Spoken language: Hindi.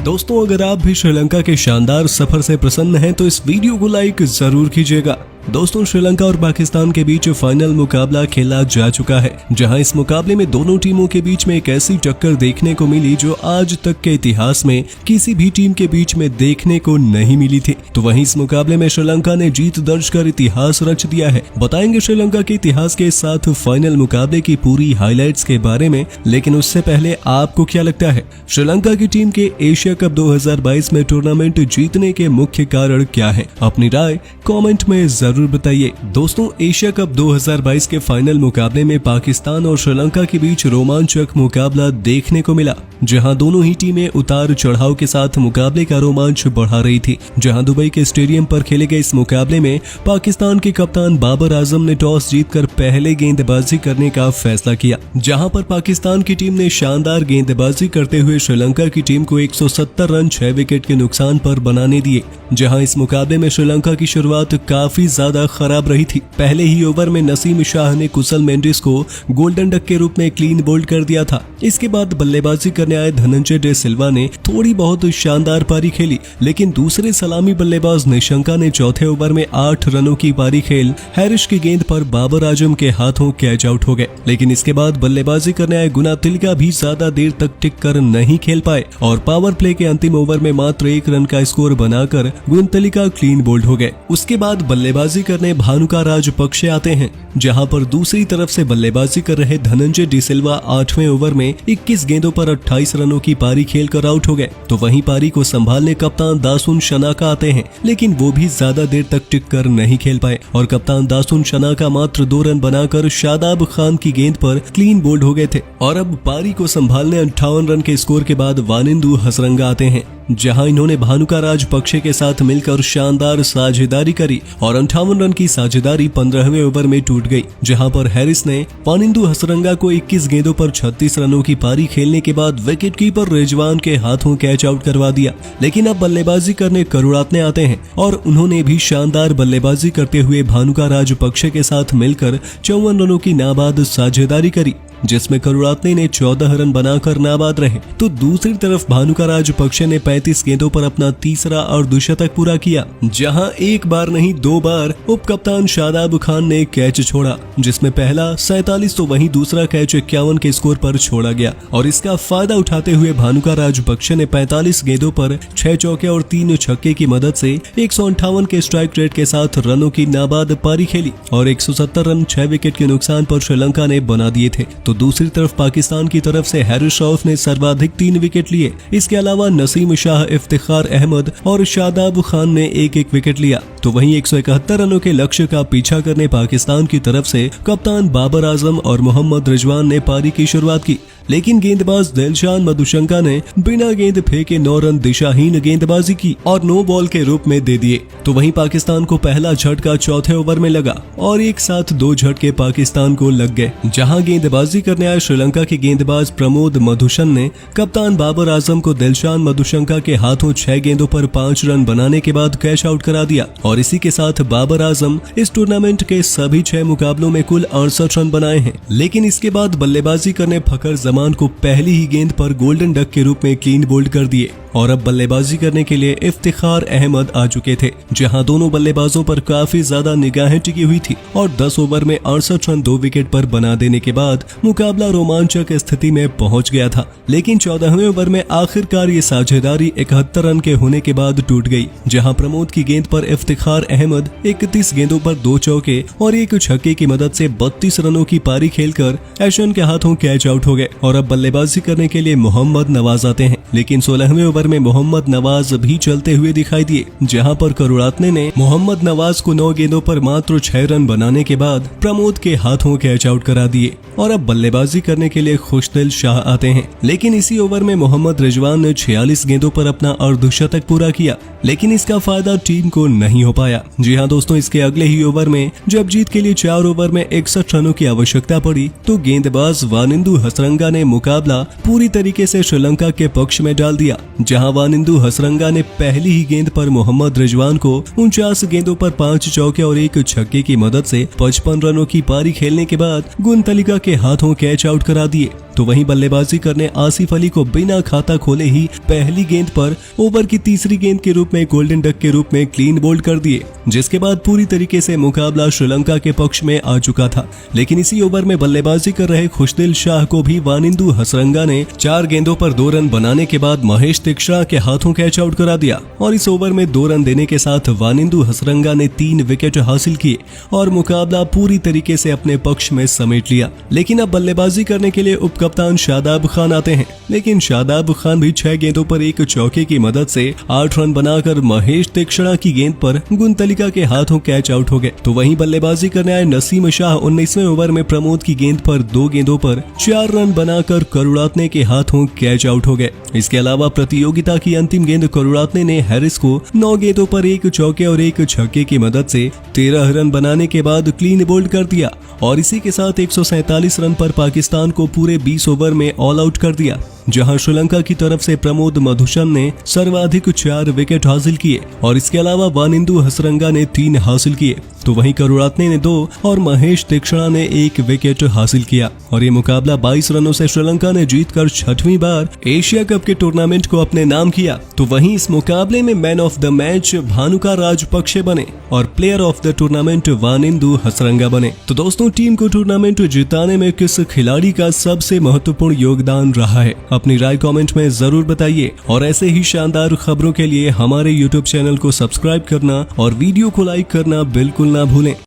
दोस्तों अगर आप भी श्रीलंका के शानदार सफर से प्रसन्न हैं तो इस वीडियो को लाइक जरूर कीजिएगा। दोस्तों श्रीलंका और पाकिस्तान के बीच फाइनल मुकाबला खेला जा चुका है, जहां इस मुकाबले में दोनों टीमों के बीच में एक ऐसी टक्कर देखने को मिली जो आज तक के इतिहास में किसी भी टीम के बीच में देखने को नहीं मिली थी। तो वहीं इस मुकाबले में श्रीलंका ने जीत दर्ज कर इतिहास रच दिया है। बताएंगे श्रीलंका के इतिहास के साथ फाइनल मुकाबले की पूरी हाईलाइट्स के बारे में, लेकिन उससे पहले आपको क्या लगता है श्रीलंका की टीम के एशिया कप 2022 में टूर्नामेंट जीतने के मुख्य कारण क्या है? अपनी राय कमेंट में जरूर बताइए। दोस्तों एशिया कप 2022 के फाइनल मुकाबले में पाकिस्तान और श्रीलंका के बीच रोमांचक मुकाबला देखने को मिला, जहां दोनों ही टीमें उतार चढ़ाव के साथ मुकाबले का रोमांच बढ़ा रही थी। जहां दुबई के स्टेडियम पर खेले गए इस मुकाबले में पाकिस्तान के कप्तान बाबर आजम ने टॉस जीतकर पहले गेंदबाजी करने का फैसला किया, जहां पर पाकिस्तान की टीम ने शानदार गेंदबाजी करते हुए श्रीलंका की टीम को 170 रन 6 विकेट के नुकसान पर बनाने दिए। जहां इस मुकाबले में श्रीलंका की शुरुआत काफी ज्यादा खराब रही थी। पहले ही ओवर में नसीम शाह ने कुशल मेंडिस को गोल्डन डक के रूप में क्लीन बोल्ड कर दिया था। इसके बाद बल्लेबाजी करने आए धनंजय डे सिल्वा ने थोड़ी बहुत शानदार पारी खेली, लेकिन दूसरे सलामी बल्लेबाज निशंका ने चौथे ओवर में 8 रनों की पारी खेल हैरिस की गेंद पर बाबर आजम के हाथों कैच आउट हो गए। लेकिन इसके बाद बल्लेबाजी करने आए गुनातिलका भी ज्यादा देर तक टिक कर नहीं खेल पाए और पावर प्ले के अंतिम ओवर में मात्र 1 रन का स्कोर बनाकर गुनातिलका क्लीन बोल्ड हो गए। उसके बाद बल्लेबाजी करने भानुका राजपक्षे आते हैं, जहां पर दूसरी तरफ से बल्लेबाजी कर रहे धनंजय डी सिल्वा 8वें ओवर में 21 गेंदों पर 28 रनों की पारी खेलकर आउट हो गए। तो वहीं पारी को संभालने कप्तान दासुन शनाका आते हैं, लेकिन वो भी ज्यादा देर तक टिक कर नहीं खेल पाए और कप्तान दासुन शनाका मात्र 2 रन बनाकर शादाब खान की गेंद पर क्लीन बोल्ड हो गए थे। और अब पारी को संभालने 58 रन के स्कोर के बाद वानिंदु हसरंगा आते हैं, जहां इन्होंने भानुका राजपक्षे के साथ मिलकर शानदार साझेदारी करी और 58 रन की साझेदारी 15वें ओवर में टूट गई, जहां पर हैरिस ने वानिंदु हसरंगा को 21 गेंदों पर 36 रनों की पारी खेलने के बाद विकेट कीपर रिजवान के हाथों कैच आउट करवा दिया। लेकिन अब बल्लेबाजी करने करुणारत्ने आते हैं और उन्होंने भी शानदार बल्लेबाजी करते हुए भानुका राजपक्षे के साथ मिलकर 54 रनों की नाबाद साझेदारी करी, जिसमें करुणारत्ने ने 14 रन बनाकर नाबाद रहे। तो दूसरी तरफ भानुका राजपक्षे ने 35 गेंदों पर अपना तीसरा अर्धशतक पूरा किया, जहां एक बार नहीं 2 बार उप कप्तान शादाब खान ने कैच छोड़ा, जिसमें पहला 47 तो वहीं दूसरा कैच 51 के स्कोर पर छोड़ा गया। और इसका फायदा उठाते हुए भानुका राजपक्षे ने 45 गेंदों पर 6 चौके और 3 छक्के की मदद से 158 के स्ट्राइक रेट के साथ रनों की नाबाद पारी खेली और 170 रन 6 विकेट के नुकसान पर श्रीलंका ने बना दिए थे। तो दूसरी तरफ पाकिस्तान की तरफ से हैरिस रऊफ ने सर्वाधिक 3 विकेट लिए। इसके अलावा नसीम शाह, इफ्तिखार अहमद और शादाब खान ने 1-1 विकेट लिया। तो वहीं 171 रनों के लक्ष्य का पीछा करने पाकिस्तान की तरफ से कप्तान बाबर आजम और मोहम्मद रिजवान ने पारी की शुरुआत की, लेकिन गेंदबाज दिलशान मधुशंका ने बिना गेंद फेंके 9 रन दिशाहीन गेंदबाजी की और नो बॉल के रूप में दे दिए। तो वहीं पाकिस्तान को पहला झटका चौथे ओवर में लगा और एक साथ 2 झटके पाकिस्तान को लग गए, जहां गेंदबाजी करने आए श्रीलंका के गेंदबाज प्रमोद मधुशन ने कप्तान बाबर आजम को दिलशान मधुशंका के हाथों 6 गेंदों पर 5 रन बनाने के बाद कैच आउट करा दिया। और इसी के साथ बाबर आजम इस टूर्नामेंट के सभी 6 मुकाबलों में कुल 68 रन बनाए हैं। लेकिन इसके बाद बल्लेबाजी करने फखर जमान को पहली ही गेंद पर गोल्डन डक के रूप में क्लीन बोल्ड कर दिए और अब बल्लेबाजी करने के लिए इफ्तिखार अहमद आ चुके थे, जहां दोनों बल्लेबाजों पर काफी ज्यादा निगाहें टिकी हुई थी और 10 ओवर में 68 रन 2 विकेट पर बना देने के बाद मुकाबला रोमांचक स्थिति में पहुंच गया था। लेकिन 14वें ओवर में आखिरकार ये साझेदारी 71 रन के होने के बाद टूट गई, जहां प्रमोद की गेंद पर इफ्तिखार अहमद 31 गेंदों पर 2 चौके और 1 छक्के की मदद से 32 रनों की पारी खेलकर एशन के हाथों कैच आउट हो गए। और अब बल्लेबाजी करने के लिए मोहम्मद नवाज आते हैं, लेकिन 16वें ओवर में मोहम्मद नवाज भी चलते हुए दिखाई दिए, जहां पर करुणारत्ने ने मोहम्मद नवाज को 9 गेंदों पर मात्र 6 रन बनाने के बाद प्रमोद के हाथों कैच आउट करा दिए। और अब बल्लेबाजी करने के लिए खुशदिल शाह आते हैं, लेकिन इसी ओवर में मोहम्मद रिजवान ने 46 गेंदों पर अपना अर्धशतक पूरा किया, लेकिन इसका फायदा टीम को नहीं हो पाया। जी हाँ दोस्तों, इसके अगले ही ओवर में जब जीत के लिए 4 ओवर में 61 रनों की आवश्यकता पड़ी तो गेंदबाज वानिंदु हसरंगा ने मुकाबला पूरी तरीके से श्रीलंका के पक्ष में डाल दिया, जहां वानिंदु हसरंगा ने पहली ही गेंद पर मोहम्मद रिजवान को 49 गेंदों पर 5 चौके और 1 छक्के की मदद से 55 रनों की पारी खेलने के बाद गुनतलिका के हाथों कैच आउट करा दिए। तो वहीं बल्लेबाजी करने आसिफ अली को बिना खाता खोले ही पहली गेंद पर ओवर की तीसरी गेंद के रूप में गोल्डन डक के रूप में क्लीन बोल्ड कर दिए, जिसके बाद पूरी तरीके से मुकाबला श्रीलंका के पक्ष में आ चुका था। लेकिन इसी ओवर में बल्लेबाजी कर रहे खुशदिल शाह को भी वानिंदु हसरंगा ने 4 गेंदों पर 2 रन बनाने के बाद महेश तीक्षणा के हाथों कैच आउट करा दिया और इस ओवर में 2 रन देने के साथ वानिंदु हसरंगा ने 3 विकेट हासिल किए और मुकाबला पूरी तरीके से अपने पक्ष में समेट लिया। लेकिन अब बल्लेबाजी करने के लिए उपकप्तान शादाब खान आते हैं, लेकिन शादाब खान भी 6 गेंदों पर एक चौके की मदद से 8 रन बनाकर महेश तीक्षणा की गेंद पर गुंतलिका के हाथों कैच आउट हो गए। तो वहीं बल्लेबाजी करने आए नसीम शाह 19वें ओवर में प्रमोद की गेंद पर 2 गेंदों पर 4 रन बनाकर करुणारत्ने के हाथों कैच आउट हो गए। इसके अलावा प्रतियोगिता की अंतिम गेंद करुणारत्ने ने हैरिस को 9 गेंदों पर एक चौके और एक छक्के की मदद से 13 रन बनाने के बाद क्लीन बोल्ड कर दिया और इसी के साथ 147 रन पर पाकिस्तान को पूरे 20 ओवर में ऑल आउट कर दिया, जहां श्रीलंका की तरफ से प्रमोद मधुशम ने सर्वाधिक 4 विकेट हासिल किए और इसके अलावा वानिंदु हसरंगा ने 3 हासिल किए। तो वहीं करुणारत्ने ने 2 और महेश तीक्षणा ने 1 विकेट हासिल किया और ये मुकाबला 22 रनों से श्रीलंका ने जीतकर 6वीं बार एशिया कप के टूर्नामेंट को अपने नाम किया। तो वहीं इस मुकाबले में man of the match Bhanuka Rajapaksa बने और player of the tournament Wanindu Hasaranga बने। तो दोस्तों, टीम को टूर्नामेंट जिताने में किस खिलाड़ी का सबसे महत्वपूर्ण योगदान रहा है, अपनी राय कमेंट में जरूर बताइए और ऐसे ही शानदार खबरों के लिए हमारे YouTube चैनल को सब्सक्राइब करना और वीडियो को लाइक करना बिल्कुल ना भूलें।